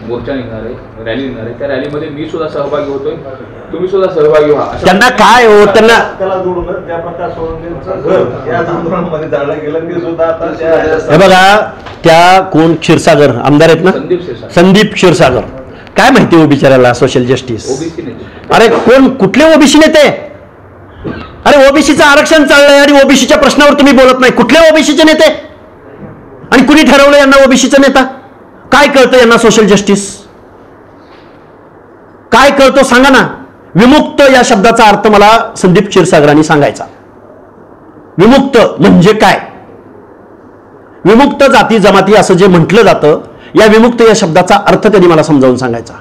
मोर्चा निघणार आहे, रॅली निघणार आहे, त्या रॅलीमध्ये मी सुद्धा सहभागी होतोय, तुम्ही सुद्धा सहभागी व्हा. त्यांना काय हो, त्यांना त्याला जोडून त्या प्रकाश सोळंकेंचं घर या आंदोलनामध्ये जाळलं गेलं ते सुद्धा आता हे बघा, त्या कोण क्षीरसागर आमदार आहेत ना, संदीप क्षीरसागर, काय माहिती हो बिचाराला सोशल जस्टिस. ओबीसी नेते. अरे कोण, कुठले ओबीसी नेते? अरे ओबीसीचं आरक्षण चाललंय आणि ओबीसीच्या प्रश्नावर तुम्ही बोलत नाही. कुठले ओबीसीचे नेते आणि कुणी ठरवलं यांना ओबीसीचा नेता? काय कळतं यांना सोशल जस्टिस? काय कळतो सांगा ना. विमुक्त या शब्दाचा अर्थ मला संदीप क्षीरसागरांनी सांगायचा. विमुक्त म्हणजे काय? विमुक्त जाती जमाती असं जे म्हटलं जातं, या विमुक्त या शब्दाचा अर्थ कधी मला समजावून सांगायचा.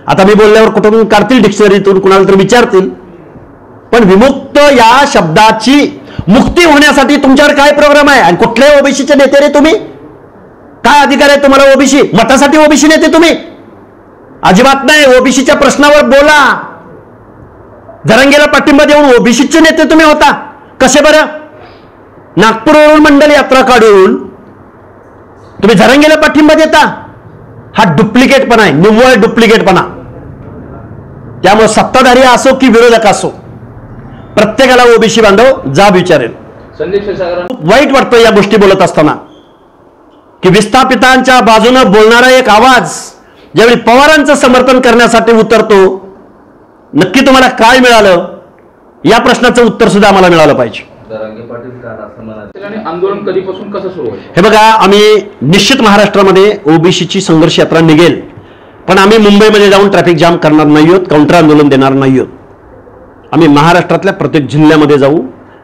आता मी बोलल्यावर कुठून काढतील डिक्शनरीतून, कुणाला तरी विचारतील. पण विमुक्त या शब्दाची मुक्ती होण्यासाठी तुमच्यावर काय प्रोग्राम आहे? आणि कुठले ओबीसीचे नेते रे तुम्ही? काय अधिकार आहे तुम्हाला ओबीसी? मतासाठी ओबीसी नेते तुम्ही? अजिबात नाही. ओबीसीच्या प्रश्नावर बोला. जरांगेला पाठिंबा देऊन ओबीसीचे नेते तुम्ही होता कसे बरं? नागपूरवरून मंडल यात्रा काढून तुम्ही जरांगेला पाठिंबा देता? हा डुप्लिकेटपणा आहे, निव्वळ डुप्लिकेटपणा. त्यामुळे सत्ताधारी असो की विरोधक असो, प्रत्येकाला ओबीसी बांधव जा विचारेल. वाईट वाटतं या गोष्टी बोलत असताना की विस्थापितांच्या बाजूनं बोलणारा एक आवाज ज्यावेळी पवारांचं समर्थन करण्यासाठी उतरतो, नक्की तुम्हाला काय मिळालं या प्रश्नाचं उत्तर सुद्धा आम्हाला मिळालं पाहिजे. आंदोलन कधीपासून कसं सुरू होईल? हे बघा, आम्ही निश्चित महाराष्ट्रामध्ये ओबीसीची संघर्ष यात्रा निघेल, पण आम्ही मुंबईमध्ये जाऊन ट्रॅफिक जाम करणार नाही आहोत, काउंटर आंदोलन देणार नाही आहोत. आम्ही महाराष्ट्रातल्या प्रत्येक जिल्ह्यामध्ये जाऊ.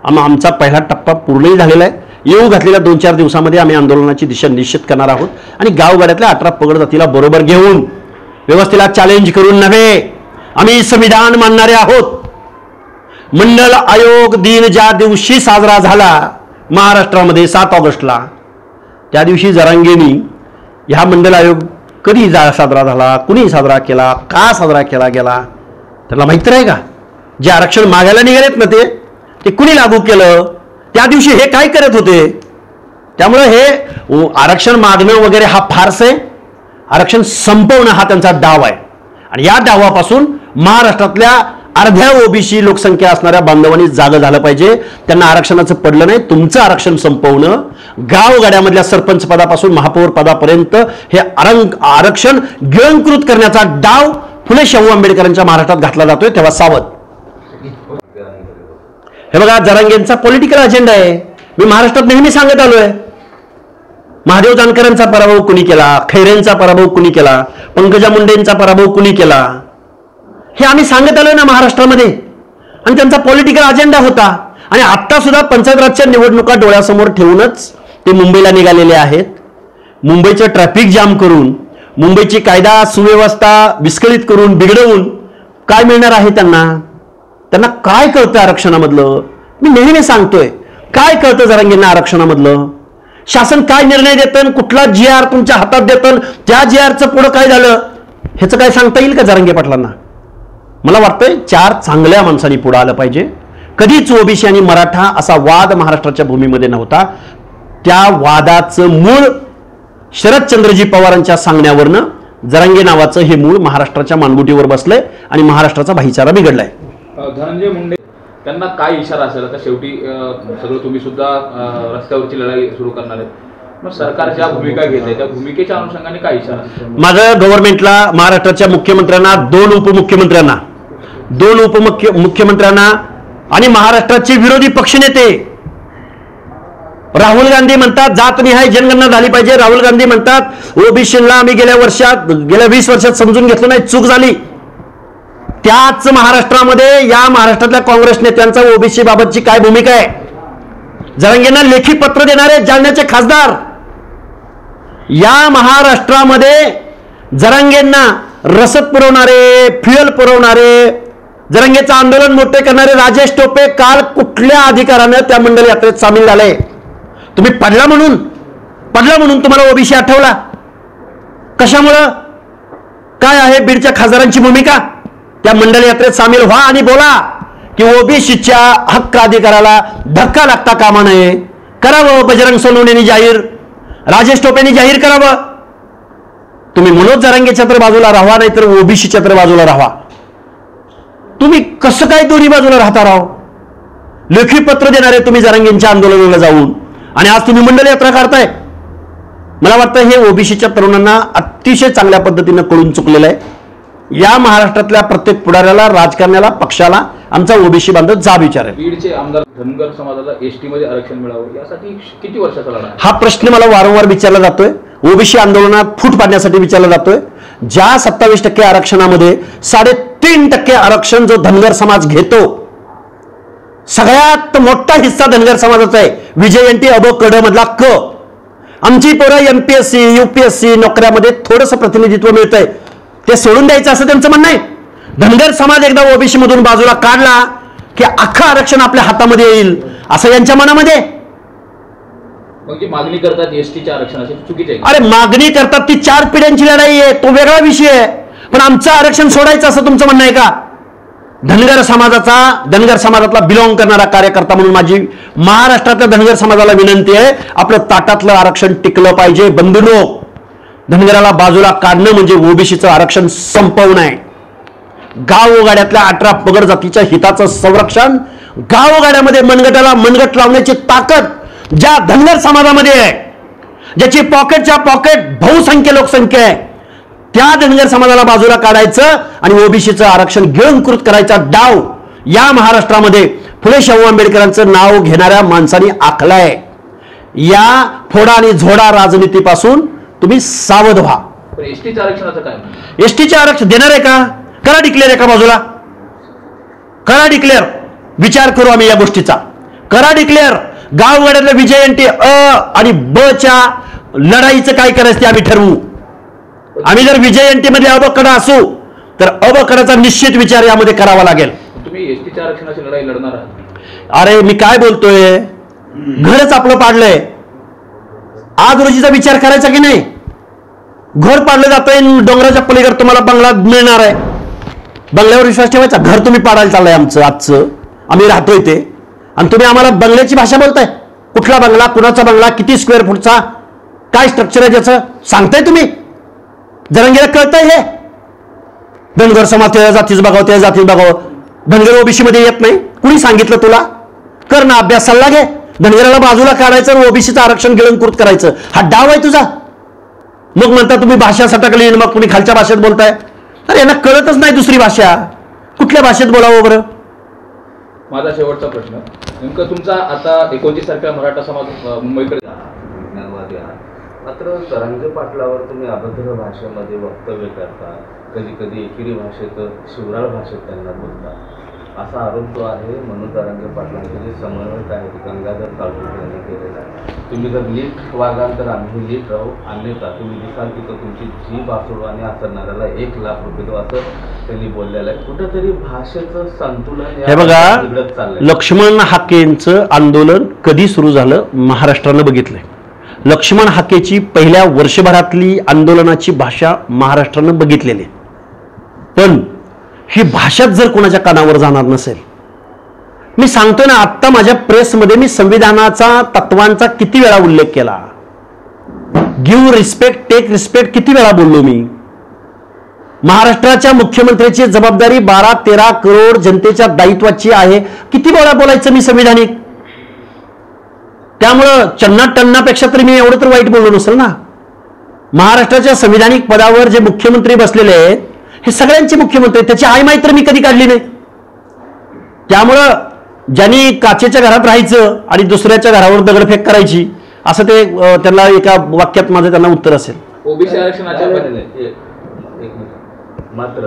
आमचा पहिला टप्पा पूर्णही झालेला आहे. येऊ घातलेल्या 2-4 दिवसामध्ये आम्ही आंदोलनाची दिशा निश्चित करणार आहोत आणि गावगाड्यातल्या 18 पगड जातीला बरोबर घेऊन, व्यवस्थेला चॅलेंज करून नव्हे, आम्ही संविधान मानणारे आहोत. मंडल आयोग दिन ज्या दिवशी साजरा झाला महाराष्ट्रामध्ये 7 ऑगस्टला, त्या दिवशी जरांगेंनी ह्या मंडल आयोग कधी साजरा झाला, कुणी साजरा केला, का साजरा केला गेला त्याला माहिती आहे का? जे आरक्षण मागायला निघालेत ना ते कुणी लागू केलं? त्या दिवशी हे काय करत होते? त्यामुळे हे आरक्षण मागणं वगैरे हा फारस आहे. आरक्षण संपवणं हा त्यांचा डाव आहे आणि या डावापासून महाराष्ट्रातल्या अर्ध्या ओबीसी लोकसंख्या असणाऱ्या बांधवांनी जागं झालं पाहिजे. त्यांना आरक्षणाचं पडलं नाही. तुमचं आरक्षण संपवणं, गावगाड्यामधल्या सरपंच पदापासून महापौर पदापर्यंत हे आरक्षण गिळंकृत करण्याचा डाव फुले शाहू आंबेडकरांच्या महाराष्ट्रात घातला जातोय, तेव्हा सावध. हे बघा, जरांगेंचा पॉलिटिकल अजेंडा आहे. मी महाराष्ट्रात नेहमी सांगत आलोय. महादेव जानकरांचा पराभव कुणी केला, खैरेंचा पराभव कुणी केला, पंकजा मुंडेंचा पराभव कुणी केला, हे आम्ही सांगत आलोय ना महाराष्ट्रामध्ये. आणि त्यांचा पॉलिटिकल अजेंडा होता. आणि आता सुद्धा पंचायत राजच्या निवडणुका डोळ्यासमोर ठेवूनच ते मुंबईला निघालेले आहेत. मुंबईचं ट्रॅफिक जाम करून, मुंबईची कायदा सुव्यवस्था विस्कळीत करून, बिघडवून काय मिळणार आहे त्यांना? त्यांना काय कळतं आरक्षणामधलं? मी नेहमी सांगतोय, काय कळतं जरांगेंना आरक्षणामधलं? शासन काय निर्णय देतं, कुठला GR तुमच्या हातात देतं, त्या GRचं पुढं काय झालं ह्याचं काय सांगता येईल का जरांगे पाटलांना? मला वाटतंय 4 चांगल्या माणसांनी पुढे आलं पाहिजे. कधीच ओबीसी आणि मराठा असा वाद महाराष्ट्राच्या भूमीमध्ये नव्हता. त्या वादाचं मूळ शरदचंद्रजी पवारांच्या सांगण्यावरनं जरांगे नावाचं हे मूळ महाराष्ट्राच्या मानगुटीवर बसलंय आणि महाराष्ट्राचा भाईचारा बिघडलाय. धनंजय मुंडे त्यांना काय इशारा असेल? आता शेवटी सगळं तुम्ही सुद्धा रस्त्यावरची लढाई सुरू करणार आहेत, मग सरकार ज्या भूमिका घेते त्या भूमिकेच्या अनुषंगाने काय इशारा? माझं गव्हर्नमेंटला, महाराष्ट्राच्या मुख्यमंत्र्यांना, 2 उपमुख्यमंत्र्यांना, 2 उपमुख्यमंत्र्यांना आणि महाराष्ट्राचे विरोधी पक्षनेते राहुल गांधी म्हणतात जातनिहाय जनगणना झाली पाहिजे. राहुल गांधी म्हणतात ओबीसीला आम्ही गेल्या 20 वर्षात समजून घेतलं नाही, चूक झाली. त्याच महाराष्ट्रामध्ये या महाराष्ट्रातल्या काँग्रेस नेत्यांचा ओबीसी बाबतची काय भूमिका आहे? जरांगेंना लेखी पत्र देणारे जालन्याचे खासदार, या महाराष्ट्रामध्ये जरांगेंना रसद पुरवणारे, फ्युएल पुरवणारे, जरांगेचं आंदोलन मोठे करणारे राजेश टोपे काल कुठल्या अधिकारानं त्या मंडल यात्रेत सामील झाले? तुम्ही पडला म्हणून तुम्हाला ओबीसी आठवला? कशामुळं? काय आहे बीडच्या खासदारांची भूमिका? त्या मंडल यात्रेत सामील व्हा आणि बोला की ओबीसीच्या हक्क अधिकाराला धक्का लागता कामा नये. करावं बजरंग सोनवणेंनी जाहीर, राजेश टोपेंनी जाहीर करावं. तुम्ही मनोज जरांगेच्या तर बाजूला राहा, नाही तर ओबीसीच्या तर बाजूला राहा. तुम्ही कसं काय दोन्ही बाजूला राहता राव? लेखी पत्र देणारे तुम्ही जरांगेंच्या आंदोलनाला जाऊन, आणि आज तुम्ही मंडल यात्रा काढताय. मला वाटतं हे ओबीसीच्या तरुणांना अतिशय चांगल्या पद्धतीनं कळून चुकलेलं आहे. या महाराष्ट्रातल्या प्रत्येक पुढाऱ्याला, राजकारण्याला, पक्षाला आमचा ओबीसी बांधव जाब विचारेल. बीडचे आमदार धनगर समाजाला एसटी मध्ये आरक्षण मिळावं यासाठी किती वर्षाचा लढा आहे? हा प्रश्न मला वारंवार विचारला जातोय. ओबीसी आंदोलनात फूट पाडण्यासाठी विचारला जातोय. ज्या 27% आरक्षणामध्ये 3.5% आरक्षण जो धनगर समाज घेतो, सगळ्यात मोठा हिस्सा धनगर समाजाचा आहे. विजयंती अब कड मधला क. आमची पोरं एमपीएससी, यूपीएससी नोकऱ्यामध्ये थोडंसं प्रतिनिधित्व मिळतंय, ते सोडून द्यायचं असं त्यांचं म्हणणं आहे. धनगर समाज एकदा ओबीसी मधून बाजूला काढला की अख्खं आरक्षण आपल्या हातामध्ये येईल असं यांच्या मनामध्ये. मग जी मागणी करतात एसटीच्या आरक्षणाची चुकीची आहे. अरे मागणी करतात ती 4 पिढ्यांची लढाई आहे, तो वेगळा विषय आहे. पण आमचं आरक्षण सोडायचं असं तुमचं म्हणणं आहे का? धनगर समाजातला बिलॉंग करणारा कार्यकर्ता म्हणून माझी महाराष्ट्रातल्या धनगर समाजाला विनंती आहे, आपलं ताटातलं आरक्षण टिकलं पाहिजे. बंधूंनो, धनगराला बाजूला काढणं म्हणजे ओबीसीचं आरक्षण संपवणं आहे. गावगाड्यातल्या 18 पगड जातीच्या हिताचं संरक्षण, गावगाड्यामध्ये मनगटाला मनगट लावण्याची ताकद ज्या धनगर समाजामध्ये आहे, ज्याची पॉकेटच्या पॉकेट बहुसंख्य लोकसंख्या आहे, त्या धनगर समाजाला बाजूला काढायचं आणि ओबीसीचं आरक्षण गिळंकृत करायचा डाव या महाराष्ट्रामध्ये फुले शाहू आंबेडकरांचं नाव घेणाऱ्या माणसांनी आखलाय. या फोडा आणि झोडा राजनीतीपासून तुम्ही सावध व्हा. एसटीच्या आरक्षणाचं काय? एसटीचे आरक्षण देणार आहे का? करा डिक्लेअर एका बाजूला, करा डिक्लेअर. विचार करू आम्ही या गोष्टीचा. करा डिक्लेअर. गावगाड्यातल्या विजयंती अ आणि ब च्या लढाईचं काय करायचं ते आम्ही ठरवू. आम्ही जर विजयंतीमध्ये अबकडा असू तर अबकडाचा निश्चित विचार यामध्ये करावा लागेल. तुम्ही एसटीच्या आरक्षणाची लढाई लढणार आहात? अरे मी काय बोलतोय, घरच आपलं पाडलंय. आज रोजीचा विचार करायचा की नाही? घर पाडलं जातंय, डोंगराच्या पलीकडे तुम्हाला बंगला मिळणार आहे. बंगल्यावर विश्वास ठेवायचा? घर तुम्ही पाडायला चाललंय आमचं आजचं, आम्ही राहतोय ते, आणि तुम्ही आम्हाला बंगल्याची भाषा बोलताय. कुठला बंगला, कुणाचा बंगला, किती स्क्वेअर फूटचा, काय स्ट्रक्चर आहे त्याचं सांगताय तुम्ही? जरांगेला कळतंय हे? धनगर समाज त्या जातीच बघावं, त्या जातीच बघावं. धनगर ओबीसी मध्ये येत नाही, कुणी सांगितलं तुला? कर ना अभ्यास, सल्ला घे. धनगराला बाजूला काढायचं आणि ओबीसीचं आरक्षण गिळंकृत करायचं, हा डाव आहे तुझा. मग म्हणता तुम्ही भाषा सटकली, मग तुम्ही खालच्या भाषेत बोलताय. अरे यांना कळतच नाही दुसरी भाषा, कुठल्या भाषेत बोलावं बरं? माझा शेवटचा प्रश्न, नेमकं तुमचा आता 29 तारखेला मराठा समाज मुंबईकडे विज्ञानवादी आहात, मात्र जरांगे पाटलावर तुम्ही अभद्र भाषेमध्ये वक्तव्य करता, कधी कधी एकेरी भाषेत, शिवराळ भाषेत त्यांना बोलता, असा आरोप जो आहे मनोज जरांगे पाटलांचे जे समन्वयक आहेत गंगाधर काळुंके यांनी केलेला आहे. तुम्ही जर नीट वागाल तर आम्ही नीट राहू, अन्यथा तुम्ही दिसाल तिथं तुमची जीभ आसरू आणि आचरणाऱ्याला 1 लाख रुपये देऊ, असं त्यांनी बोललेलं आहे. कुठंतरी भाषेचं संतुलन हे बघा, बिघडत चाललंय. लक्ष्मण हाकेंचं आंदोलन कधी सुरू झालं महाराष्ट्रानं बघितलंय. लक्ष्मण हाकेची पहिल्या वर्षभरातली आंदोलनाची भाषा महाराष्ट्रानं बघितलेली. पण ही भाषाच जर कोणाच्या कानावर जाणार नसेल, मी सांगतोय ना, आत्ता माझ्या प्रेसमध्ये मी संविधानाचा, तत्वांचा किती वेळा उल्लेख केला. गिव्ह रिस्पेक्ट, टेक रिस्पेक्ट किती वेळा बोललो मी. महाराष्ट्राच्या मुख्यमंत्र्याची जबाबदारी 12-13 करोड जनतेच्या दायित्वाची आहे, किती वेळा बोलायचं मी संविधानिक. त्यामुळं चन्ना टन्नापेक्षा तरी मी एवढं तर वाईट बोललो नसेल ना. महाराष्ट्राच्या संविधानिक पदावर जे मुख्यमंत्री बसलेले आहेत हे सगळ्यांचे मुख्यमंत्री, त्याची आयमाई तर मी कधी काढली नाही. त्यामुळं ज्यांनी काचेच्या घरात राहायचं आणि दुसऱ्याच्या घरावर दगडफेक करायची, असं ते त्यांना एका वाक्यात माझं त्यांना उत्तर असेल. ओबीसी आरक्षणाच्या एक मिनिट, मात्र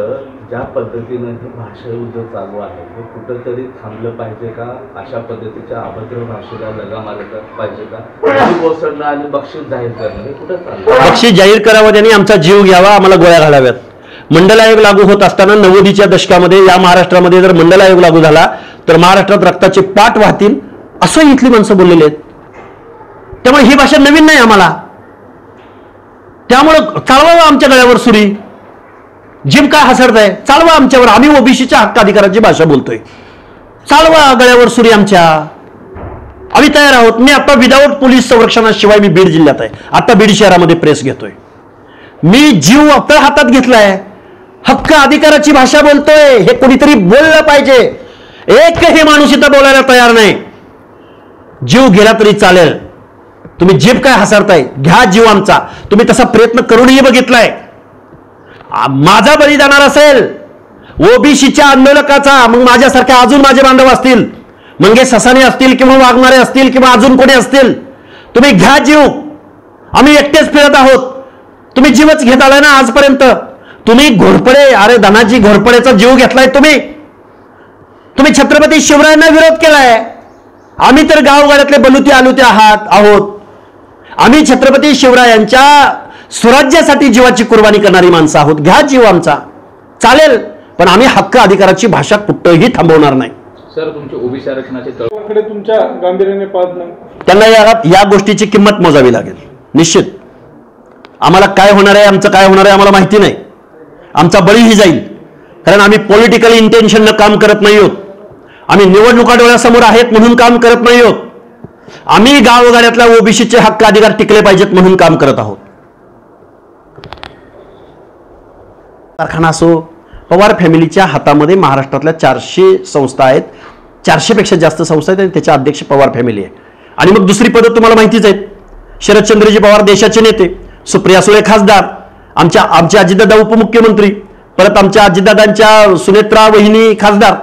ज्या पद्धतीनं हे भाषा युद्ध चालू आहे हे कुठंतरी थांबलं पाहिजे का? अशा पद्धतीच्या अभद्र भाषेला लगा मारला पाहिजे का? कोसळणं आणि बक्षीस जाहीर करणं हे कुठं चाललं? बक्षीस जाहीर करावं, त्यांनी आमचा जीव घ्यावा, आम्हाला गोळ्या घालाव्यात. मंडल आयोग लागू होत असताना 90च्या दशकामध्ये या महाराष्ट्रामध्ये जर मंडल आयोग लागू झाला तर महाराष्ट्रात रक्ताचे पाट वाहतील, असं इथली माणसं बोललेली आहेत. त्यामुळे ही भाषा नवीन नाही आम्हाला. त्यामुळं चालवावं आमच्या गळ्यावर सुरी. जिम काय हसडताय? चालवा आमच्यावर, आम्ही ओबीसीच्या हक्क अधिकाराची भाषा बोलतोय. चालवा गळ्यावर सुरी आमच्या, आम्ही तयार आहोत. मी आता विदाऊट पोलीस संरक्षणाशिवाय मी बीड जिल्ह्यात आहे, आता बीड शहरामध्ये प्रेस घेतोय. मी जीव आपल्या हातात घेतलाय, हक्क अधिकाराची भाषा बोलतोय, हे कोणीतरी बोललं पाहिजे. एकही माणूस इथं बोलायला तयार नाही. जीव गेला तरी चालेल, तुम्ही जीव काय हसारताय, घ्या जीव आमचा. तुम्ही तसा प्रयत्न करूनही बघितलाय. माझा बळी जाणार असेल ओबीसीच्या आंदोलकाचा, मग माझ्यासारख्या अजून माझे बांधव असतील, मंगेश ससाने असतील किंवा वाघमारे असतील किंवा अजून कोणी असतील, तुम्ही घ्या जीव. आम्ही एकटेच फिरत आहोत, तुम्ही जीवच घेत आलाय ना आजपर्यंत. तुम्ही घोरपडे, अरे धनाजी घोरपडेचा जीव घेतलाय तुम्ही. तुम्ही छत्रपती शिवरायांना विरोध केलाय. आम्ही तर गावगाड्यातले बलुते आलुते आहोत. आम्ही छत्रपती शिवरायांच्या स्वराज्यासाठी जीवाची कुर्बानी करणारी माणसं आहोत. घ्या जीव आमचा, चालेल, पण आम्ही हक्क अधिकाराची भाषा कुठंही थांबवणार नाही. सर, तुमचे ओबीसी आरक्षणाचे कडे तुमच्या गांभीर्याने पाहत नाही. त्यांना या गोष्टीची किंमत मोजावी लागेल. निश्चित आम्हाला काय होणार आहे, आमचं काय होणार आहे आम्हाला माहिती नाही. आमचा बळीही जाईल, कारण आम्ही पॉलिटिकल इंटेन्शननं काम करत नाही आहोत. आम्ही निवडणुका डोळ्यासमोर आहेत म्हणून काम करत नाही आहोत. आम्ही गावगाड्यातल्या ओबीसीचे हक्क अधिकार टिकले पाहिजेत म्हणून काम करत आहोत. कारखाना असो, पवार फॅमिलीच्या हातामध्ये महाराष्ट्रातल्या 400 संस्था आहेत, 400 पेक्षा जास्त संस्था आहेत आणि त्याच्या अध्यक्ष पवार फॅमिली आहे. आणि मग दुसरी पद्धत तुम्हाला माहितीच आहेत. शरदचंद्रजी पवार देशाचे नेते, सुप्रिया सुळे खासदार, आमचे अजितदादा उपमुख्यमंत्री, परत आमच्या अजितदादांच्या सुनेत्रा वहिनी खासदार,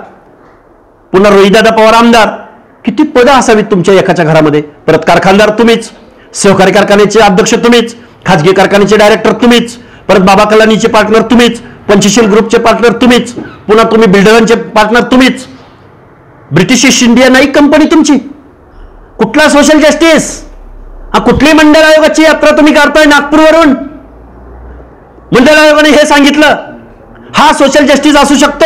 पुन्हा रोहितदादा पवार आमदार. किती पदं असावीत तुमच्या एकाच्या घरामध्ये. परत कारखानदार तुम्हीच, सहकारी कारखान्याचे अध्यक्ष तुम्हीच, खाजगी कारखान्याचे डायरेक्टर तुम्हीच, परत बाबा कलानीचे पार्टनर तुम्हीच, पंचशील ग्रुपचे पार्टनर तुम्हीच, पुन्हा तुम्ही बिल्डरांचे पार्टनर तुम्हीच. British east India Naik company तुमची. कुठला सोशल जस्टिस? हा कुठली मंडळ आयोगाची यात्रा तुम्ही काढताय नागपूरवरून? मंडळ आयोगाने हे सांगितलं, हा सोशल जस्टिस असू शकतो.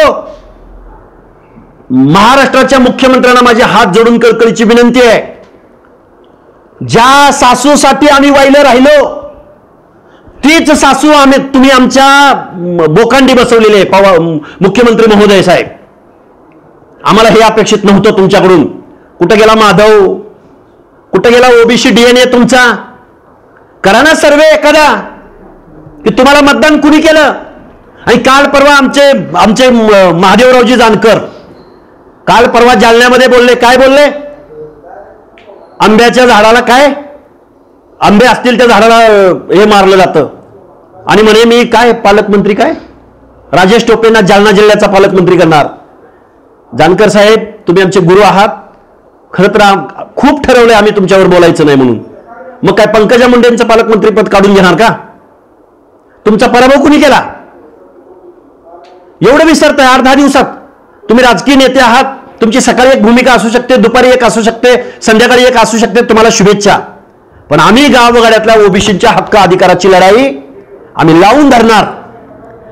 महाराष्ट्राच्या मुख्यमंत्र्यांना माझे हात जोडून कळकळीची विनंती आहे, ज्या सासूसाठी आम्ही वाहिलं राहिलो तीच सासू तुम्ही आमच्या बोकांडी बसवलेली आहे. मुख्यमंत्री महोदय साहेब, आम्हाला हे अपेक्षित नव्हतं तुमच्याकडून. कुठं गेला माधव? कुठं गेला ओबीसी डीएनए तुमचा? करा ना सर्वे एखादा की तुम्हाला मतदान कुणी केलं. आणि काल परवा आमचे महादेवरावजी जानकर काल परवा जालन्यामध्ये बोलले. काय बोलले? आंब्याच्या झाडाला काय, आंबे असतील त्या झाडाला हे मारलं जातं. आणि म्हणे मी काय पालकमंत्री, काय राजेश टोपेंना जालना जिल्ह्याचा पालकमंत्री करणार. जानकर साहेब, तुम्ही आमचे गुरु आहात. खरं तर खूप ठरवलंय आम्ही तुमच्यावर बोलायचं नाही म्हणून. मग काय पंकजा मुंडेंचं पालकमंत्रीपद काढून घेणार का? तुमचा पराभव कुणी केला? एवढं विसरताय 8-10 दिवसात. तुम्ही राजकीय नेते आहात, तुमची सकाळी एक भूमिका असू शकते, दुपारी एक असू शकते, संध्याकाळी एक असू शकते. तुम्हाला शुभेच्छा. पण आम्ही गावगाड्यातल्या ओबीसीच्या हक्क अधिकाराची लढाई आम्ही लावून धरणार.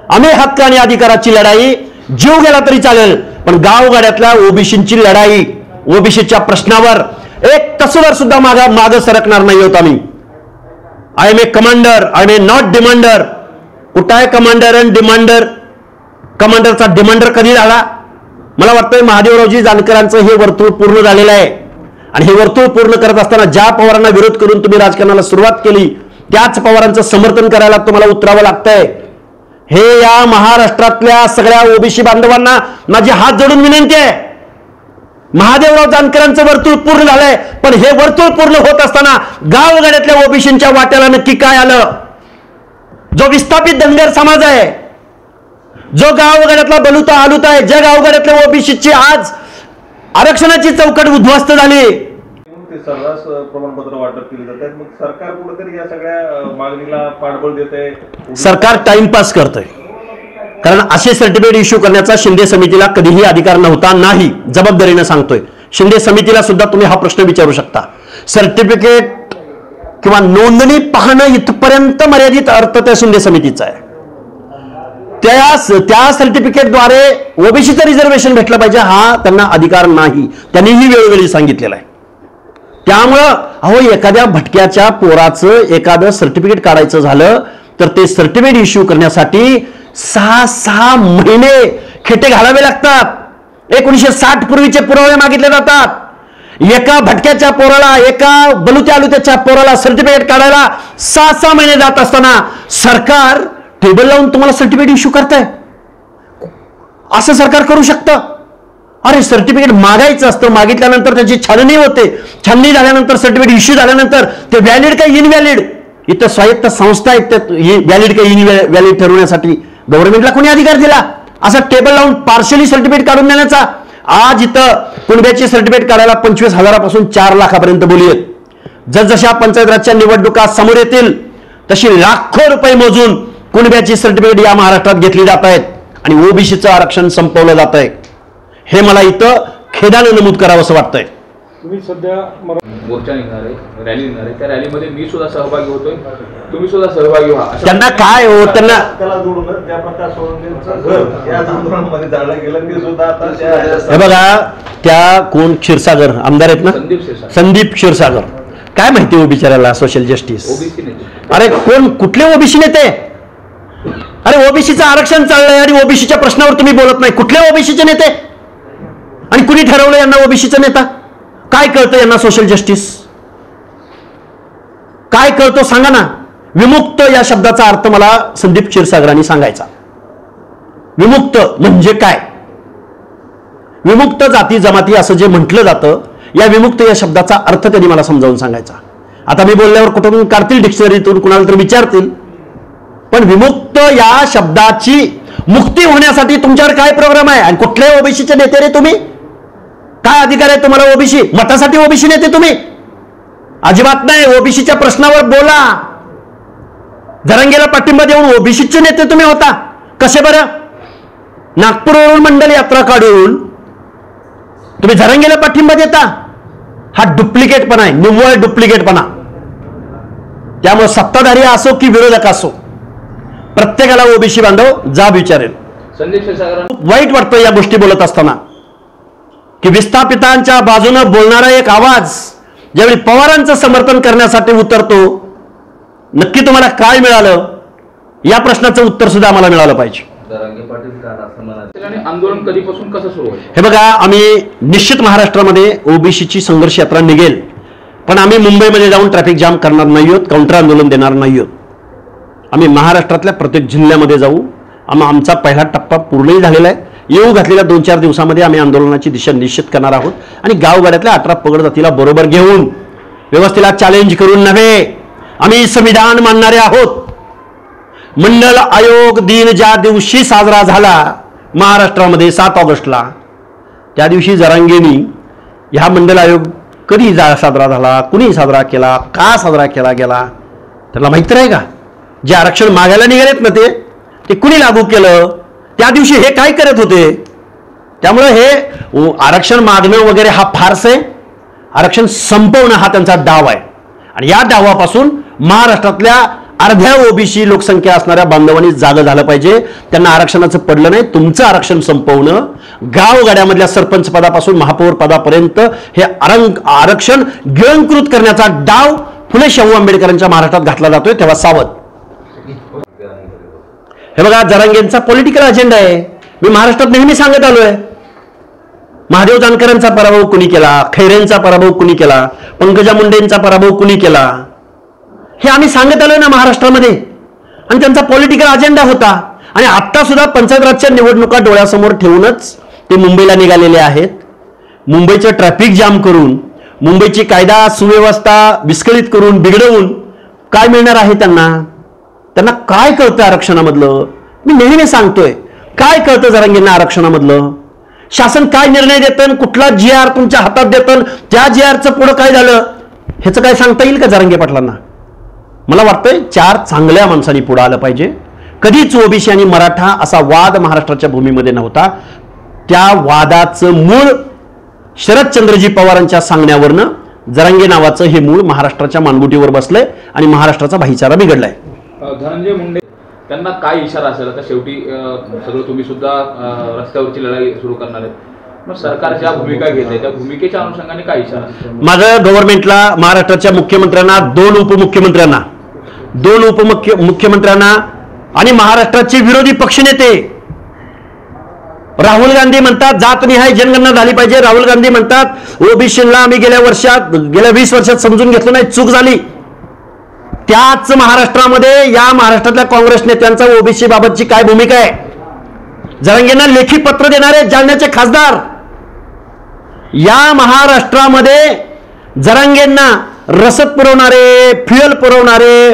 आम्ही हक्क आणि अधिकाराची लढाई जीव गेला तरी चालेल, पण गावगाड्यातल्या ओबीसीची लढाई, ओबीसीच्या प्रश्नावर एक तसवर सुद्धा मागं सरकणार नाही होत आम्ही. I am a commander, I am a not demander. कुठं आहे कमांडर आणि डिमांडर? कमांडरचा डिमांडर कधी झाला? मला वाटतंय महादेवरावजी जानकरांचं हे वर्तुळ पूर्ण झालेलं आहे. आणि हे वर्तुळ पूर्ण करत असताना ज्या पवारांना विरोध करून तुम्ही राजकारणाला सुरुवात केली, त्याच पवारांचं समर्थन करायला तुम्हाला उतरावं लागतंय. हे या महाराष्ट्रातल्या सगळ्या ओबीसी बांधवांना माझी हात जोडून विनंती आहे. महादेवराव जानकरांचं वर्तुळ पूर्ण झालंय, पण हे वर्तुळ पूर्ण होत असताना गावगाड्यातल्या ओबीसींच्या वाट्याला नक्की काय आलं? जो विस्थापित धनगर समाज आहे, जो गावगाड्यातला बलुता आलुता आहे, ज्या गावगाड्यातल्या ओबीसीची आज आरक्षणाची चौकट उद्ध्वस्त झाली, ते सर्रास प्रमाणपत्र वाटप केले जातात. मग सरकार कुठेतरी या सगळ्या मागणीला पाठबळ देत आहे. सरकार टाइमपास करतंय. कारण असे सर्टिफिकेट इश्यू करण्याचा शिंदे समितीला कधीही अधिकार नव्हता. नाही, जबाबदारीने सांगतोय. शिंदे समितीला सुद्धा तुम्ही हा प्रश्न विचारू शकता. सर्टिफिकेट किंवा नोंदणी पाहणं इथपर्यंत मर्यादित अर्थ त्या शिंदे समितीचा आहे. त्या सर्टिफिकेटद्वारे ओबीसीचं रिझर्वेशन भेटलं पाहिजे हा त्यांना अधिकार नाही. त्यांनीही वेळोवेळी सांगितलेलं आहे. त्यामुळं अहो, एखाद्या भटक्याच्या पोराचं एखादं सर्टिफिकेट काढायचं झालं तर ते सर्टिफिकेट इश्यू करण्यासाठी 6 महिने खेटे घालावे लागतात. 1960 पूर्वीचे पुरावे मागितले जातात. एका भटक्याच्या पोराला, एका बलुत्या आलुत्याच्या पोराला सर्टिफिकेट काढायला 6-6 महिने जात असताना सरकार टेबल लावून तुम्हाला सर्टिफिकेट इश्यू करताय? असं सरकार करू शकतं? अरे सर्टिफिकेट मागायचं असतं, मागितल्यानंतर त्याची छाननी होते, छाननी झाल्यानंतर सर्टिफिकेट इश्यू झाल्यानंतर ते व्हॅलिड का इनव्हॅलिड, इथं स्वायत्त संस्था आहेत व्हॅलिड का इनव्हॅलिड ठरवण्यासाठी गव्हर्नमेंटला कोणी अधिकार दिला? असं टेबल लावून पार्शली सर्टिफिकेट काढून देण्याचा? आज इथं कुणब्याची सर्टिफिकेट काढायला 25,000 4 लाखापर्यंत बोली आहेत. जसजशा पंचायत राजच्या निवडणुका समोर येतील तशी लाखो रुपये मोजून कुणब्याची सर्टिफिकेट या महाराष्ट्रात घेतली जात आहेत आणि ओबीसीचं आरक्षण संपवलं जात आहे. हे मला इथं खेदानं नमूद करावं असं वाटतंय. तुम्ही सध्या मोर्चा निघणार आहे, रॅली निघणार आहे, त्या रॅलीमध्ये मी सुद्धा सहभागी होतोय, तुम्ही सुद्धा सहभागी व्हा. त्यांना काय हो, त्यांना त्याला जोडून जयप्रकाश सोळंकेंचं घर या आंदोलनामध्ये जाळलं गेलं ते सुद्धा आता हे बघा, त्या कोण क्षीरसागर आमदार आहेत ना, संदीप क्षीरसागर, काय माहिती हो बिचाराला सोशल जस्टिस? ओबीसी नेते. अरे कोण, कुठले ओबीसी नेते? अरे ओबीसीचं आरक्षण चाललंय आणि ओबीसीच्या प्रश्नावर तुम्ही बोलत नाही. कुठले ओबीसीचे नेते आणि कुणी ठरवलं यांना ओबीसीचा नेता? काय कळतं यांना सोशल जस्टिस? काय कळतो सांगा ना. विमुक्त या शब्दाचा अर्थ मला संदीप क्षीरसागरांनी सांगायचा. विमुक्त म्हणजे काय? विमुक्त जाती जमाती असं जे म्हटलं जातं, या विमुक्त या शब्दाचा अर्थ त्यांनी मला समजावून सांगायचा. आता मी बोलल्यावर कुठून काढतील डिक्शनरीतून, कुणाला तर विचारतील, पण विमुक्त या शब्दाची मुक्ती होण्यासाठी तुमच्यावर काय प्रोग्राम आहे? आणि कुठले ओबीसीचे नेते रे तुम्ही? काय अधिकार आहे तुम्हाला ओबीसी? मतासाठी ओबीसी नेते तुम्ही? अजिबात नाही. ओबीसीच्या प्रश्नावर बोला. जरांगेला पाठिंबा देऊन ओबीसीचे नेते तुम्ही होता. कसे बरं? नागपूरवरून मंडल यात्रा काढून तुम्ही जरांगेला पाठिंबा देता? हा डुप्लिकेटपणा आहे, निव्वळ डुप्लिकेटपणा. त्यामुळे सत्ताधारी असो की विरोधक असो, प्रत्येकाला ओबीसी बांधव जाब विचारेल. संदीप क्षीरसागर, वाईट वाटतं या गोष्टी बोलत असताना की विस्थापितांच्या बाजूने बोलणारा एक आवाज ज्यावेळी पवारांचं समर्थन करण्यासाठी उतरतो, नक्की तुम्हाला काय मिळालं या प्रश्नाचं उत्तर सुद्धा आम्हाला मिळालं पाहिजे. जरांगे पाटील काल असं म्हणाले. आणि आंदोलन कधीपासून कसं सुरू होईल? हे बघा, आम्ही निश्चित महाराष्ट्रामध्ये ओबीसीची संघर्ष यात्रा निघेल, पण आम्ही मुंबईमध्ये जाऊन ट्रॅफिक जाम करणार नाही आहोत, काउंटर आंदोलन देणार नाही आहोत. आम्ही महाराष्ट्रातल्या प्रत्येक जिल्ह्यामध्ये जाऊ. आमचा पहिला टप्पा पूर्णही झालेला आहे. येऊ घातलेल्या 2-4 दिवसामध्ये आम्ही आंदोलनाची दिशा निश्चित करणार आहोत आणि गावगाड्यातल्या 18 पगड जातीला बरोबर घेऊन, व्यवस्थेला चॅलेंज करून नव्हे, आम्ही संविधान मानणारे आहोत. मंडल आयोग दिन ज्या दिवशी साजरा झाला महाराष्ट्रामध्ये 7 ऑगस्टला, त्या दिवशी जरांगेंनी ह्या मंडल आयोग कधी साजरा झाला, कुणी साजरा केला, का साजरा केला गेला, त्याला माहिती आहे का? जे आरक्षण मागायला निघालेत ना ते कुणी लागू केलं? त्या दिवशी हे काय करत होते? त्यामुळे हे आरक्षण मागणं वगैरे हा फारस आहे. आरक्षण संपवणं हा त्यांचा डाव आहे आणि या डावापासून महाराष्ट्रातल्या अर्ध्या ओबीसी लोकसंख्या असणाऱ्या बांधवांनी जागं झालं पाहिजे. त्यांना आरक्षणाचं पडलं नाही. तुमचं आरक्षण संपवणं, गावगाड्यामधल्या सरपंच पदापासून महापौर पदापर्यंत हे आरक्षण गिळंकृत करण्याचा डाव फुले शाहू आंबेडकरांच्या महाराष्ट्रात घातला जातोय. तेव्हा सावध. हे बघा, जरांगेंचा पॉलिटिकल अजेंडा आहे. मी महाराष्ट्रात नेहमी सांगत आलोय, महादेव जानकरांचा पराभव कुणी केला, खैरेंचा पराभव कुणी केला, पंकजा मुंडेंचा पराभव कुणी केला, हे आम्ही सांगत आलोय ना महाराष्ट्रामध्ये. आणि त्यांचा पॉलिटिकल अजेंडा होता. आणि आता सुद्धा पंचायत राजच्या निवडणुका डोळ्यासमोर ठेवूनच ते मुंबईला निघालेले आहेत. मुंबईचं ट्रॅफिक जाम करून, मुंबईची कायदा सुव्यवस्था विस्कळीत करून, बिघडवून काय मिळणार आहे त्यांना? त्यांना काय कळतं आरक्षणामधलं? मी नेहमी सांगतोय, काय कळतं जरांगेंना आरक्षणामधलं? शासन काय निर्णय देतं, कुठला GR तुमच्या हातात देतं, त्या GRचं पुढं काय झालं ह्याचं काय सांगता येईल का जरांगे पाटलांना? मला वाटतंय 4 चांगल्या माणसांनी पुढे आलं पाहिजे. कधीच ओबीसी आणि मराठा असा वाद महाराष्ट्राच्या भूमीमध्ये नव्हता. त्या वादाचं मूळ शरदचंद्रजी पवारांच्या सांगण्यावरनं जरांगे नावाचं हे मूळ महाराष्ट्राच्या मानगुटीवर बसलंय आणि महाराष्ट्राचा भाईचारा बिघडलाय. धनंजय मुंडे, त्यांना काय इशारा असेल? आता शेवटी सगळं तुम्ही सुद्धा रस्त्यावरची लढाई सुरू करणार आहेत, मग सरकार ज्या भूमिका घेत आहे त्या भूमिकेच्या अनुषंगाने काय इशारा? माझं गव्हर्नमेंटला, महाराष्ट्राच्या मुख्यमंत्र्यांना, 2 उपमुख्यमंत्र्यांना, 2 उपमुख्यमंत्र्यांना आणि महाराष्ट्राचे विरोधी पक्षनेते राहुल गांधी म्हणतात जातनिहाय जनगणना झाली पाहिजे. राहुल गांधी म्हणतात ओबीसीला आम्ही गेल्या 20 वर्षात समजून घेतलं नाही, चूक झाली. त्याच महाराष्ट्रामध्ये या महाराष्ट्रातल्या काँग्रेस नेत्यांचा ओबीसी बाबतची काय भूमिका आहे? जरांगेंना लेखी पत्र देणारे जालन्याचे खासदार, या महाराष्ट्रामध्ये जरांगेंना रसद पुरवणारे, फ्युएल पुरवणारे,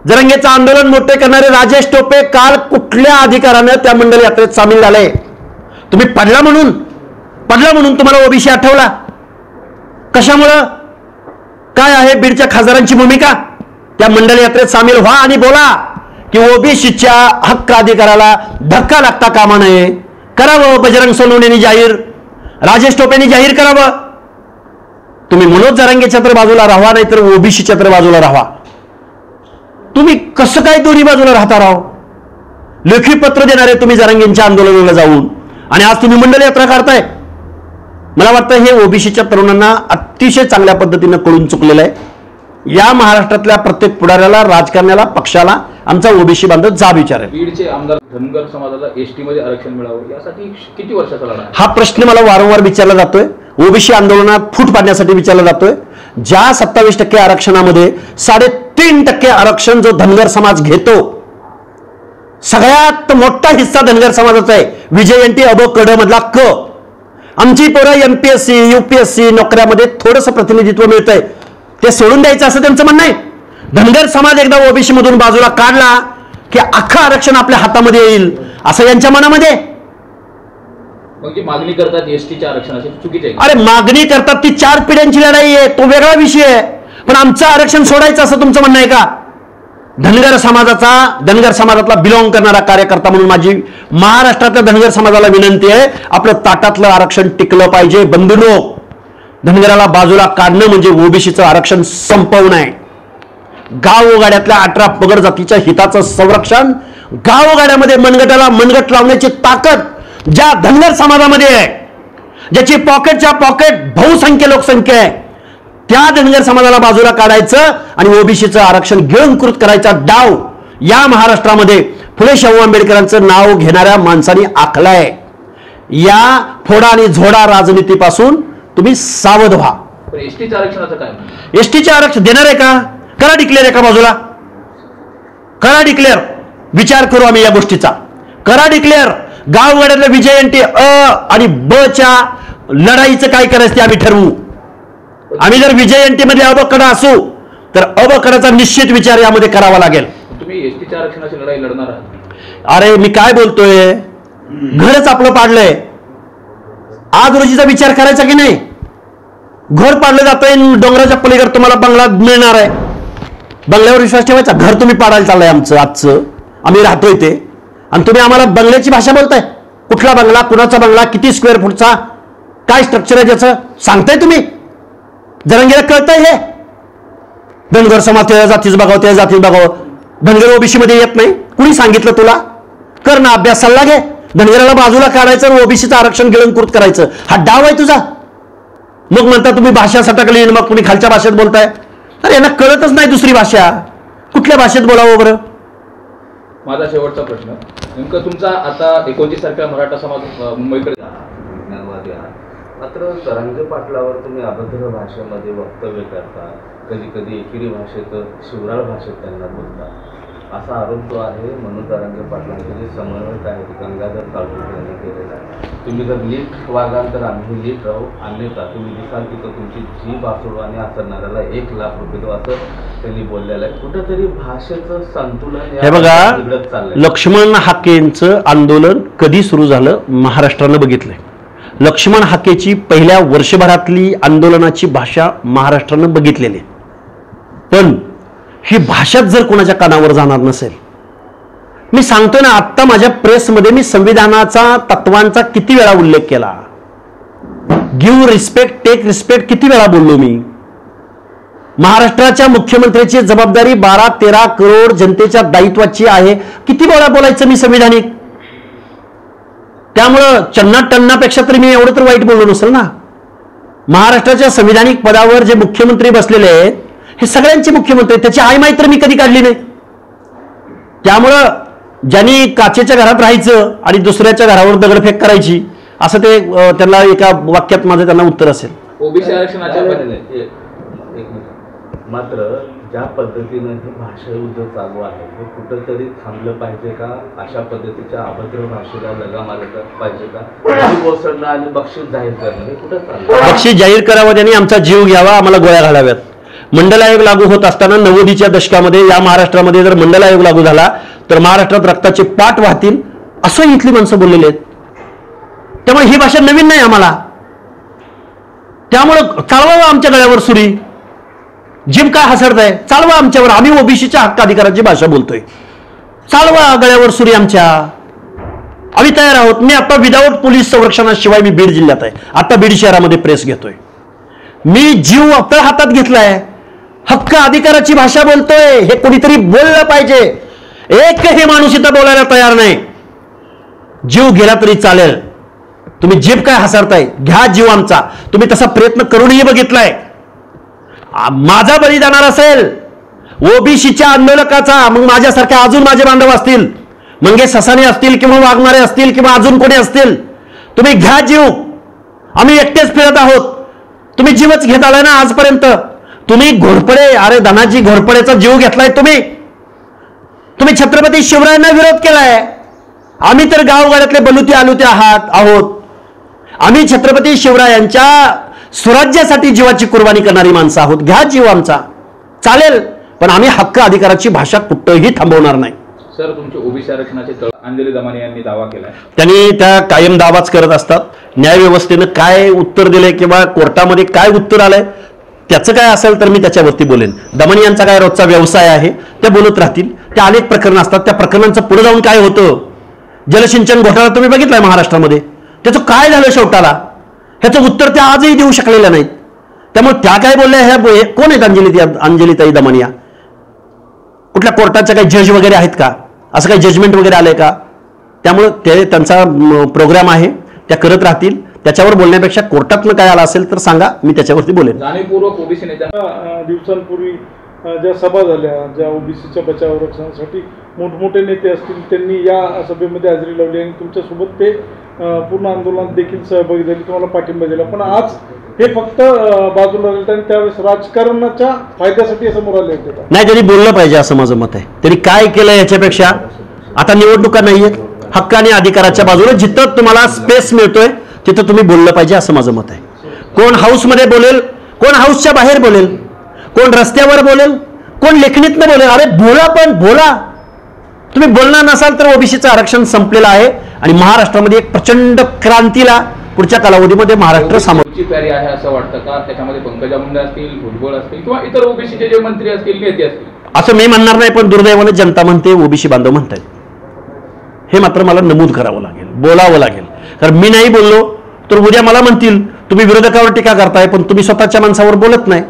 जरांगेचं आंदोलन मोठे करणारे राजेश टोपे काल कुठल्या अधिकारानं त्या मंडल यात्रेत सामील झाले? तुम्ही पडला म्हणून तुम्हाला ओबीसी आठवला? कशामुळं? काय आहे बीडच्या खासदारांची भूमिका? त्या मंडल यात्रेत सामील व्हा आणि बोला की ओबीसीच्या हक्क अधिकाराला धक्का लागता कामा नये. करावं बजरंग सोनवणेंनी जाहीर, राजेश टोपेंनी जाहीर करावं. तुम्ही मनोज जरांगेच्या तर बाजूला राहा, नाहीतर ओबीसीच्या तर बाजूला राहा. तुम्ही कसं काय दोन्ही बाजूला राहता राव? लेखी पत्र देणारे तुम्ही जरांगेंच्या आंदोलनाला जाऊन आणि आज तुम्ही मंडल यात्रा काढताय. मला वाटतं हे ओबीसीच्या तरुणांना अतिशय चांगल्या पद्धतीनं कळून चुकलेलं आहे. या महाराष्ट्रातल्या प्रत्येक पुढाऱ्याला, राजकारण्याला, पक्षाला आमचा ओबीसी बांधव जाब विचारेल. बीडचे आमदार धनगर समाजाला एसटी मध्ये आरक्षण मिळावं यासाठी किती वर्षाचा लढा? हा प्रश्न मला वारंवार विचारला जातोय. ओबीसी आंदोलनात फूट पाडण्यासाठी विचारला जातोय. ज्या 27% आरक्षणामध्ये 3.5% आरक्षण जो धनगर समाज घेतो, सगळ्यात मोठा हिस्सा धनगर समाजाचा आहे. विजयंती अबो कड मधला क. आमची पोरं एमपीएससी, यूपीएससी नोकऱ्यामध्ये थोडंसं प्रतिनिधित्व मिळतंय, ते सोडून द्यायचं असं त्यांचं म्हणणं आहे. धनगर समाज एकदा ओबीसी मधून बाजूला काढला की अख्खं आरक्षण आपल्या हातामध्ये येईल असं यांच्या मनामध्ये. मग जी मागणी करतात एसटीच्या आरक्षणाची चुकीची आहे. अरे मागणी करतात ती 4 पिढ्यांची लढाई आहे, तो वेगळा विषय आहे. पण आमचं आरक्षण सोडायचं असं तुमचं म्हणणं आहे का? धनगर समाजातला बिलॉंग करणारा कार्यकर्ता म्हणून माझी महाराष्ट्रातल्या धनगर समाजाला विनंती आहे, आपलं ताटातलं आरक्षण टिकलं पाहिजे. बंधूंनो, धनगराला बाजूला काढणं म्हणजे ओबीसीचं आरक्षण संपवणं आहे. गावगाड्यातल्या 18 पगड जातीच्या हिताचं संरक्षण, गावगाड्यामध्ये मनगटाला मनगट लावण्याची ताकद ज्या धनगर समाजामध्ये आहे, ज्याची पॉकेटच्या पॉकेट बहुसंख्य लोकसंख्या आहे, त्या धनगर समाजाला बाजूला काढायचं आणि ओबीसीचं आरक्षण गिळंकृत करायचा डाव या महाराष्ट्रामध्ये फुले शाहू आंबेडकरांचं नाव घेणाऱ्या माणसांनी आखलाय. या फोडा आणि झोडा राजनीतीपासून तुम्ही सावध व्हा. एसटीच्या आरक्षणाचं काय? एसटीचे आरक्षण देणार आहे का? करा डिक्लेअर एका बाजूला, करा डिक्लेअर. विचार करू आम्ही या गोष्टीचा. करा डिक्लेअर. गावगाड्यातल्या विजयंती अ आणि ब च्या लढाईचं काय करायचं ते आम्ही ठरवू. आम्ही जर विजयंतीमध्ये अबकडा असू तर अबकडाचा निश्चित विचार यामध्ये करावा लागेल. तुम्ही एसटीच्या आरक्षणाची लढाई लढणार आहात? अरे मी काय बोलतोय, घरच आपलं पाडलंय. आज रोजीचा विचार करायचा की नाही? घर पाडलं जातंय, डोंगराच्या पलीकडे तुम्हाला बंगला मिळणार आहे. बंगल्यावर विश्वास ठेवायचा? घर तुम्ही पाडायला चाललंय आमचं आजचं, आम्ही राहतोय ते, आणि तुम्ही आम्हाला बंगल्याची भाषा बोलताय. कुठला बंगला, कुणाचा बंगला, किती स्क्वेअर फूटचा, काय स्ट्रक्चर आहे त्याचं सांगताय तुम्ही? जरांगेला कळतंय हे? धनगर समाज त्या जातीच बघावं, त्या जातीच बघावं. धनगर ओबीसी मध्ये येत नाही, कुणी सांगितलं तुला? कर ना अभ्यास, सल्ला घे. धनगराला बाजूला काढायचं आणि ओबीसीचं आरक्षण गिळंकृत करायचं, हा डाव आहे तुझा. मग म्हणता तुम्ही भाषा सटकली, मग तुम्ही खालच्या भाषेत बोलताय. अरे यांना कळतच नाही दुसरी भाषा, कुठल्या भाषेत बोलावं बरं? माझा शेवटचा प्रश्न, नेमकं तुमचा आता 29 तारखेला मराठा समाज मुंबईकडे विज्ञानवादी आहात, मात्र जरांगे पाटलावर तुम्ही अभद्र भाषेमध्ये वक्तव्य करता, कधी कधी एकेरी भाषेत, शिवराळ भाषेत त्यांना बोलता, असा आरोप जो आहे मनोज जरांगे पाटलांचे जे समन्वयक आहेत गंगाधर काळुंखे यांनी केलेला आहे. तुम्ही जर नीट वागाल तर आम्ही नीट राहू, अन्यथा तुम्ही दिसाल तिथं तुमची जीभ आसरू आणि असणाऱ्याला 1 लाख रुपये देऊ, असं त्यांनी बोललेलं आहे. कुठेतरी भाषेचं संतुलन हे बघा, बिघडत चाललंय. लक्ष्मण हाकेंचं आंदोलन कधी सुरू झालं महाराष्ट्रानं बघितलंय. लक्ष्मण हाकेची पहिल्या वर्षभरातली आंदोलनाची भाषा महाराष्ट्रानं बघितलेली. पण ही भाषाच जर कोणाच्या कानावर जाणार नसेल, मी सांगतोय ना, आत्ता माझ्या प्रेसमध्ये मी संविधानाचा, तत्वांचा किती वेळा उल्लेख केला. गिव्ह रिस्पेक्ट, टेक रिस्पेक्ट किती वेळा बोललो मी. महाराष्ट्राच्या मुख्यमंत्र्याची जबाबदारी 12-13 करोड जनतेच्या दायित्वाची आहे, किती वेळा बोलायचं मी संविधानिक. त्यामुळं चन्ना टन्नापेक्षा तरी मी एवढं तर वाईट बोललो नसेल ना. महाराष्ट्राच्या संविधानिक पदावर जे मुख्यमंत्री बसलेले आहेत हे सगळ्यांचे मुख्यमंत्री, त्याची आई माहिती तर मी कधी काढली नाही. त्यामुळं ज्यांनी काचेच्या घरात राहायचं आणि दुसऱ्याच्या घरावर दगडफेक करायची, असं ते त्यांना एका वाक्यात माझं त्यांना उत्तर असेल. ओबीसी आरक्षणाच्या एक मिनिट. मात्र ज्या पद्धतीनं हे भाषा युद्ध चालू आहे हे कुठंतरी थांबलं पाहिजे का? अशा पद्धतीच्या अभद्र भाषेला लगाम आलं पाहिजे का? कोसळणं आणि बक्षीस जाहीर करणं हे कुठं चाललं? बक्षीस जाहीर करावं, त्यांनी आमचा जीव घ्यावा, आम्हाला गोळ्या घालाव्यात. मंडल आयोग लागू होत असताना 90च्या दशकामध्ये या महाराष्ट्रामध्ये जर मंडल आयोग लागू झाला तर महाराष्ट्रात रक्ताचे पाट वाहतील, असं इथली माणसं बोललेली आहेत. त्यामुळे ही भाषा नवीन नाही आम्हाला. त्यामुळं चालवावं आमच्या गळ्यावर सुरी. जिम काय हसडताय, चालवा आमच्यावर. आम्ही ओबीसीच्या हक्क अधिकाराची भाषा बोलतोय, चालवा गळ्यावर सुरी आमच्या. आम्ही तयार आहोत. मी आता विदाऊट पोलीस संरक्षणाशिवाय मी बीड जिल्ह्यात आहे. आता बीड शहरामध्ये प्रेस घेतोय. मी जीव आपल्या हातात घेतलाय, हक्क अधिकाराची भाषा बोलतोय. हे कोणीतरी बोललं पाहिजे. एकही माणूस इथं बोलायला तयार नाही. जीव गेला तरी चालेल. तुम्ही जीव काय हसारताय, घ्या जीव आमचा. तुम्ही तसा प्रयत्न करूनही बघितलाय. माझा बळी जाणार असेल ओबीसीच्या आंदोलकाचा, मग माझ्यासारख्या अजून माझे बांधव असतील, मंगेश ससाने असतील किंवा वाघमारे असतील किंवा अजून कोणी असतील, तुम्ही घ्या जीव. आम्ही एकटेच फिरत आहोत. तुम्ही जीवच घेत आलाय ना आजपर्यंत. तुम्ही घोरपडे, अरे धनाजी घोरपडेचा जीव घेतलाय तुम्ही. तुम्ही छत्रपती शिवरायांना विरोध केलाय. आम्ही तर गावगाड्यातले बलुते आलुते आहोत. आम्ही छत्रपती शिवरायांच्या स्वराज्यासाठी जीवाची कुर्बानी करणारी माणसं आहोत. घ्या जीव आमचा, चालेल. पण आम्ही हक्क अधिकाराची भाषा कुठंही थांबवणार नाही. सर, तुमचे ओबीसी आरक्षणाचे अंजली दमाने यांनी दावा केलाय. त्यांनी त्या कायम दावाच करत असतात. न्यायव्यवस्थेनं काय उत्तर दिलंय किंवा कोर्टामध्ये काय उत्तर आलंय त्याचं काय असेल तर मी त्याच्यावरती बोलेन. दमाने यांचा काय रोजचा व्यवसाय आहे, ते बोलत राहतील. त्या अनेक प्रकरणं असतात. त्या प्रकरणांचं पुढे जाऊन काय होतं, जलसिंचन घोटाळा तुम्ही बघितलाय महाराष्ट्रामध्ये, त्याचं काय झालं शेवटाला, ह्याचं उत्तर त्या आजही देऊ शकलेल्या नाहीत. त्यामुळे त्या काय बोलल्या, ह्या कोण आहेत अंजलीताई दमानिया? कुठल्या कोर्टाच्या काही जज वगैरे आहेत का? असं काही जजमेंट वगैरे आलंय का? त्यामुळे ते त्यांचा प्रोग्राम आहे, त्या करत राहतील. त्याच्यावर बोलण्यापेक्षा कोर्टातनं काय आलं असेल तर सांगा, मी त्याच्यावरती बोलेन. जाणीवपूर्वक ओबीसी नेत्यांना दिवसांपूर्वी ज्या सभा झाल्या, ज्या ओबीसीच्या बचाव रक्षणासाठी मोठमोठे नेते असतील त्यांनी या सभेमध्ये हजेरी लावली आणि तुमच्यासोबत ते पूर्ण आंदोलनात देखील सहभागी झाले, तुम्हाला पाठिंबा दिला. पण आज हे फक्त बाजूला राहिले आणि त्यावेळेस राजकारणाच्या फायद्यासाठी समोर आले होते. नाही, त्यांनी बोललं पाहिजे असं माझं मत आहे. त्यांनी काय केलं याच्यापेक्षा, आता निवडणुका नाहीयेत, हक्क आणि अधिकाराच्या बाजूला जिथं तुम्हाला स्पेस मिळतोय तिथं तुम्ही बोललं पाहिजे असं माझं मत आहे. कोण हाऊसमध्ये बोलेल, कोण हाऊसच्या बाहेर बोलेल, कोण रस्त्यावर बोलेल, कोण लेखणीतनं बोलेल. अरे बोला, पण बोला. तुम्ही बोलणार नसाल तर ओबीसीचं आरक्षण संपलेलं आहे आणि महाराष्ट्रामध्ये एक प्रचंड क्रांतीला पुढच्या कालावधीमध्ये महाराष्ट्र सामोरं तयारी आहे असं वाटतं का? त्याच्यामध्ये पंकजा मुंडे असतील, भुजबळ असतील किंवा इतर ओबीसीचे जे मंत्री असतील, नेते असतील, असं मी म्हणणार नाही. पण दुर्दैवाने जनता म्हणते, ओबीसी बांधव म्हणतात. हे मात्र मला नमूद करावं लागेल, बोलावं लागेल. कारण मी नाही बोललो तर उद्या मला म्हणतील तुम्ही विरोधकावर टीका करताय पण तुम्ही स्वतःच्या माणसावर बोलत नाही.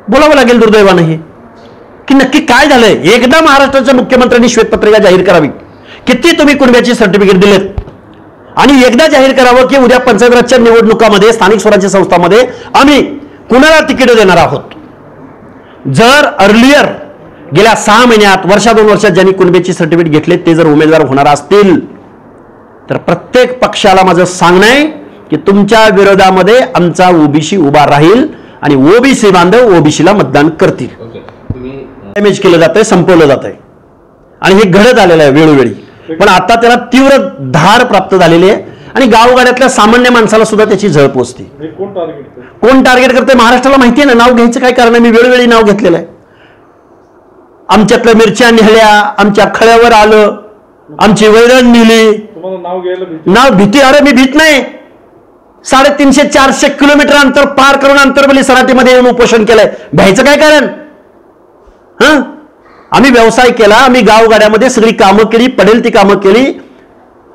बोलावं लागेल दुर्दैवानं हे की नक्की काय झालंय. एकदा महाराष्ट्राच्या मुख्यमंत्र्यांनी श्वेतपत्रिका जाहीर करावी, किती तुम्ही कुणब्याची सर्टिफिकेट दिलेत, आणि एकदा जाहीर करावं की उद्या पंचायत राजच्या निवडणुकामध्ये, स्थानिक स्वराज्य संस्थांमध्ये आम्ही कुणाला तिकीट देणार आहोत. जर अर्लियर गेल्या 6 महिन्यात, वर्षा 2 वर्षात ज्यांनी कुणब्याची सर्टिफिकेट घेतले ते जर उमेदवार होणार असतील तर प्रत्येक पक्षाला माझं सांगणं आहे की तुमच्या विरोधामध्ये आमचा ओबीसी उभा राहील आणि ओबीसी बांधव ओबीसीला मतदान करतील. डॅमेज केलं जातंय, संपवलं जात आहे आणि हे घडत आलेलं आहे वेळोवेळी. पण आता त्याला तीव्र धार प्राप्त झालेली आहे आणि गावगाड्यातल्या सामान्य माणसाला सुद्धा त्याची झळ पोचते. कोण टार्गेट करते महाराष्ट्राला माहिती आहे ना. नाव घ्यायचं काय कारण आहे, मी वेळोवेळी नाव घेतलेलं आहे. आमच्यातल्या मिरच्या नेहल्या, आमच्या खळ्यावर आलं, आमची वैरण नेली. नाव भीती, अरे मी भीत नाही. 350-400 किलोमीटर अंतर पार करून अंतरबली सराटीमध्ये येऊन उपोषण केलंय, भ्यायचं काय कारण? आम्ही व्यवसाय केला, आम्ही गावगाड्यामध्ये सगळी कामं केली, पडेल ती कामं केली.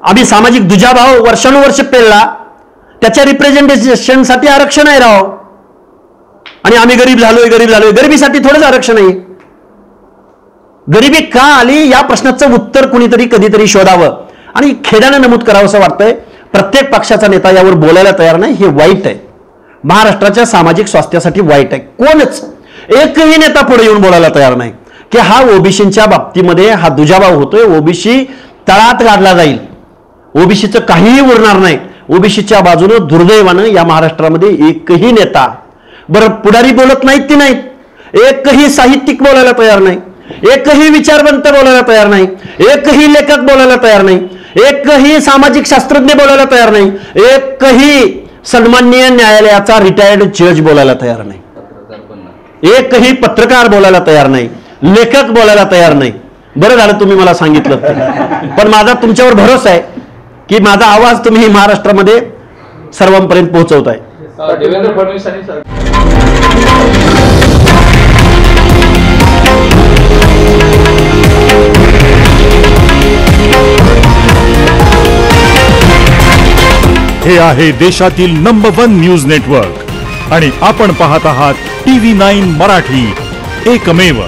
आम्ही सामाजिक दुजाभाव वर्षानुवर्ष पेलला, त्याच्या रिप्रेझेंटेशनसाठी आरक्षण आहे राव. आणि आम्ही गरीब झालोय. गरिबीसाठी थोडंच आरक्षण आहे. गरिबी का आली या प्रश्नाचं उत्तर कुणीतरी कधीतरी शोधावं आणि खेड्यानं नमूद करावं असं वाटतंय. प्रत्येक पक्षाचा नेता यावर बोलायला तयार नाही. हे वाईट आहे, महाराष्ट्राच्या सामाजिक स्वास्थ्यासाठी वाईट आहे. कोणच एकही नेता पुढे येऊन बोलायला तयार नाही. की हा ओबीसीच्या बाबतीमध्ये हा दुजाभाव होतोय, ओबीसी तळात काढला जाईल, ओबीसीचं काहीही उरणार नाही. ओबीसीच्या बाजूनं दुर्दैवानं या महाराष्ट्रामध्ये एकही नेता, बरं पुढारी बोलत नाहीत ती नाहीत, एकही साहित्यिक बोलायला तयार नाही, एकही विचारवंत बोलायला तयार नाही, एकही लेखक बोलायला तयार नाही, एकही सामाजिक शास्त्रज्ञ बोलायला तयार नाही, एकही सन्माननीय न्यायालयाचा रिटायर्ड जज बोलायला तयार नाही, एकही पत्रकार बोलायला तयार नाही, लेखक बोलायला तयार नाही. बरं झालं तुम्ही मला सांगितलं, पण माझा तुमच्यावर भरोसा आहे की माझा आवाज तुम्ही महाराष्ट्रामध्ये सर्वांपर्यंत पोहोचवताय. देवेंद्र फडणवीसांनी हे आहे देशातील नंबर 1 न्यूज नेटवर्क आणि आपण पाहत आहात TV9 मराठी, एकमेव.